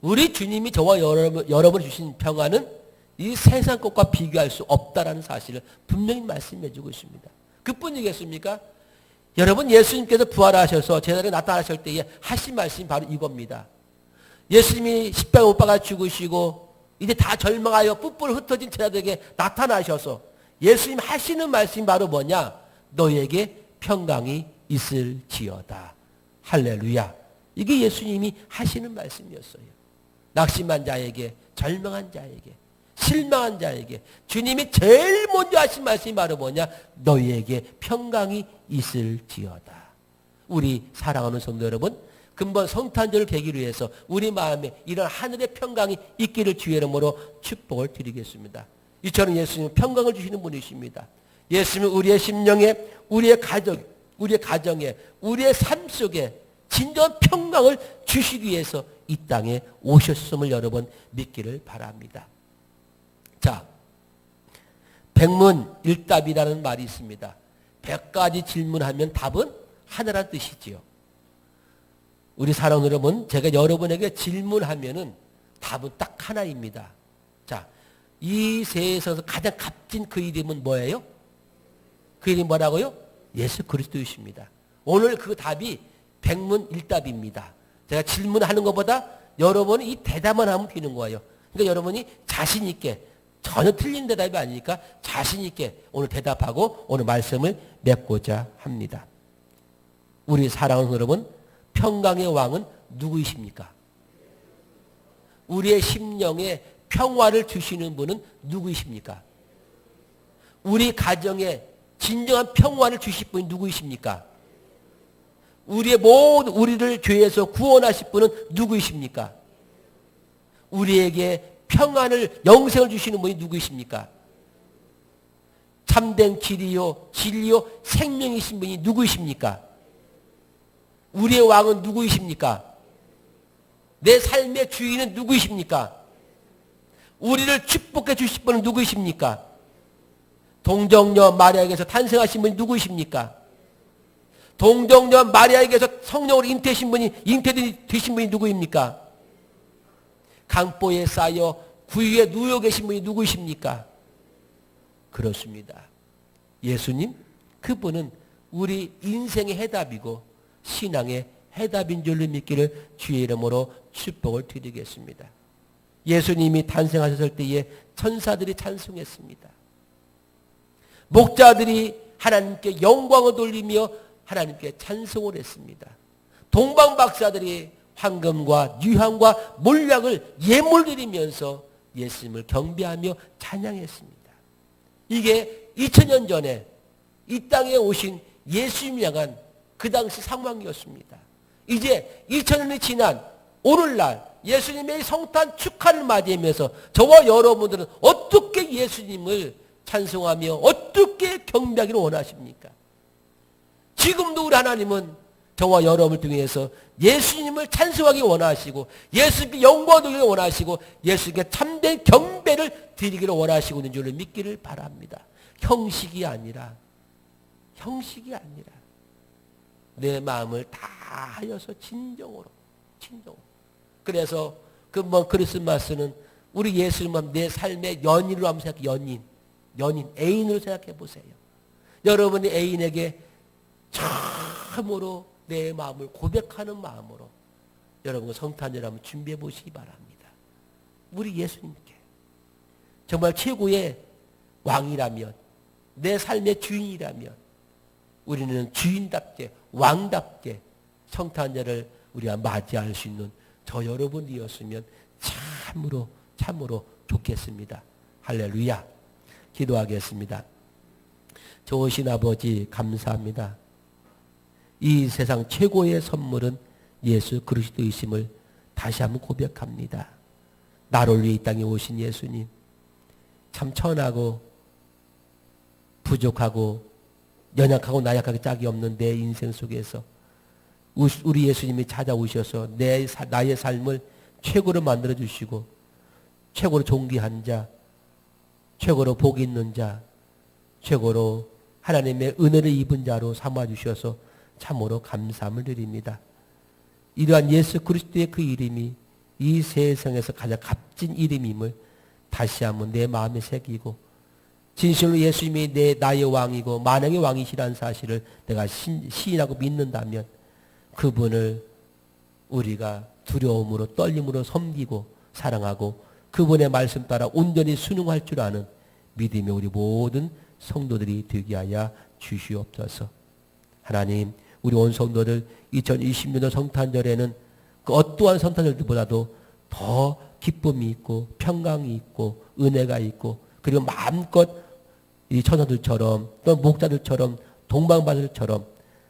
Speaker 1: 우리 주님이 저와 여러분 주신 평안은 이 세상 것과 비교할 수 없다라는 사실을 분명히 말씀해 주고 있습니다. 그뿐이겠습니까? 여러분, 예수님께서 부활하셔서 제자리에 나타나실 때에 하신 말씀이 바로 이겁니다. 예수님이 십자가에 못 박아 죽으시고 이제 다 절망하여 뿔뿔 흩어진 제자들에게 나타나셔서 예수님 하시는 말씀이 바로 뭐냐? 너희에게 평강이 있을지어다. 할렐루야. 이게 예수님이 하시는 말씀이었어요. 낙심한 자에게, 절망한 자에게, 실망한 자에게 주님이 제일 먼저 하신 말씀이 바로 뭐냐? 너희에게 평강이 있을지어다. 우리 사랑하는 성도 여러분, 근본 성탄절을 계기로 해서 우리 마음에 이런 하늘의 평강이 있기를 주의 이름으로 축복을 드리겠습니다. 이처럼 예수님은 평강을 주시는 분이십니다. 예수님은 우리의 심령에, 우리의 가정에, 우리의 삶 속에 진정한 평강을 주시기 위해서 이 땅에 오셨음을 여러분 믿기를 바랍니다. 자, 백문일답이라는 말이 있습니다. 100가지 질문하면 답은 하나라는 뜻이지요. 우리 사랑하는 여러분, 제가 여러분에게 질문하면은 답은 딱 하나입니다. 자, 이 세상에서 가장 값진 그 이름은 뭐예요? 그 이름이 뭐라고요? 예수 그리스도이십니다. 오늘 그 답이 백문일답입니다. 제가 질문하는 것보다 여러분이 이 대답만 하면 되는 거예요. 그러니까 여러분이 자신 있게, 전혀 틀린 대답이 아니니까 자신 있게 오늘 대답하고 오늘 말씀을 맺고자 합니다. 우리 사랑하는 여러분, 평강의 왕은 누구이십니까? 우리의 심령에 평화를 주시는 분은 누구이십니까? 우리 가정에 진정한 평화를 주실 분이 누구이십니까? 우리를 죄에서 구원하실 분은 누구이십니까? 우리에게 평안을, 영생을 주시는 분이 누구이십니까? 참된 길이요, 진리요, 생명이신 분이 누구이십니까? 우리의 왕은 누구이십니까? 내 삶의 주인은 누구이십니까? 우리를 축복해 주실 분은 누구이십니까? 동정녀 마리아에게서 탄생하신 분이 누구이십니까? 동정녀 마리아에게서 성령으로 잉태되신 분이 누구입니까? 강보에 쌓여 구유에 누워 계신 분이 누구이십니까? 그렇습니다. 예수님, 그분은 우리 인생의 해답이고 신앙의 해답인 줄로 믿기를 주의 이름으로 축복을 드리겠습니다. 예수님이 탄생하셨을 때에 천사들이 찬송했습니다. 목자들이 하나님께 영광을 돌리며 하나님께 찬송을 했습니다. 동방박사들이 황금과 유향과 몰약을 예물드리면서 예수님을 경배하며 찬양했습니다. 이게 2000년 전에 이 땅에 오신 예수님 향한 그 당시 상황이었습니다. 이제 2000년이 지난 오늘날 예수님의 성탄 축하를 맞이하면서 저와 여러분들은 어떻게 예수님을 찬송하며 어떻게 경배하기를 원하십니까? 지금도 우리 하나님은 저와 여러분을 통해서 예수님을 찬송하기 원하시고 예수님께 영광을 돌리기 원하시고 예수님께 참된 경배를 드리기를 원하시고 있는 줄을 믿기를 바랍니다. 형식이 아니라 내 마음을 다하여서 진정으로. 그래서 크리스마스는 우리 예수님은 내 삶의 연인으로 한번 생각해. 연인, 애인으로 생각해 보세요. 여러분이 애인에게 참으로 내 마음을 고백하는 마음으로 여러분 성탄절 한번 준비해 보시기 바랍니다. 우리 예수님께 정말 최고의 왕이라면, 내 삶의 주인이라면 우리는 주인답게 왕답게 성탄절을 우리가 맞이할 수 있는 저 여러분이었으면 참으로 좋겠습니다. 할렐루야. 기도하겠습니다. 좋으신 아버지 감사합니다. 이 세상 최고의 선물은 예수 그리스도이심을 다시 한번 고백합니다. 나를 위해 이 땅에 오신 예수님, 참 천하고 부족하고 연약하고 나약하게 짝이 없는 내 인생 속에서 우리 예수님이 찾아오셔서 나의 삶을 최고로 만들어주시고 최고로 존귀한 자, 최고로 복 있는 자, 최고로 하나님의 은혜를 입은 자로 삼아주셔서 참으로 감사함을 드립니다. 이러한 예수 그리스도의 그 이름이 이 세상에서 가장 값진 이름임을 다시 한번 내 마음에 새기고 진실로 예수님이 나의 왕이고 만왕의 왕이시라는 사실을 내가 시인하고 믿는다면 그분을 우리가 두려움으로 떨림으로 섬기고 사랑하고 그분의 말씀 따라 온전히 순응할 줄 아는 믿음의 우리 모든 성도들이 되게 하여 주시옵소서. 하나님, 우리 온 성도들 2020년도 성탄절에는 그 어떠한 성탄절보다도 더 기쁨이 있고 평강이 있고 은혜가 있고 그리고 마음껏 이 천사들처럼 또 목자들처럼 동방바들처럼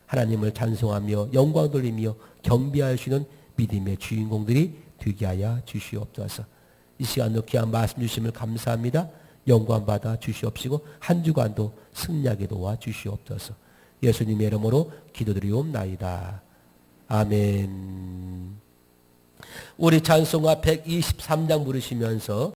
Speaker 1: 하나님을 찬송하며 영광 돌리며 경배할 수 있는 믿음의 주인공들이 되게 하여 주시옵소서. 이 시간도 귀한 말씀 주심을 감사합니다. 영광 받아 주시옵시고 한 주간도 승리하게 도와 주시옵소서. 예수님의 이름으로 기도드리옵나이다. 아멘. 우리 찬송가 123장 부르시면서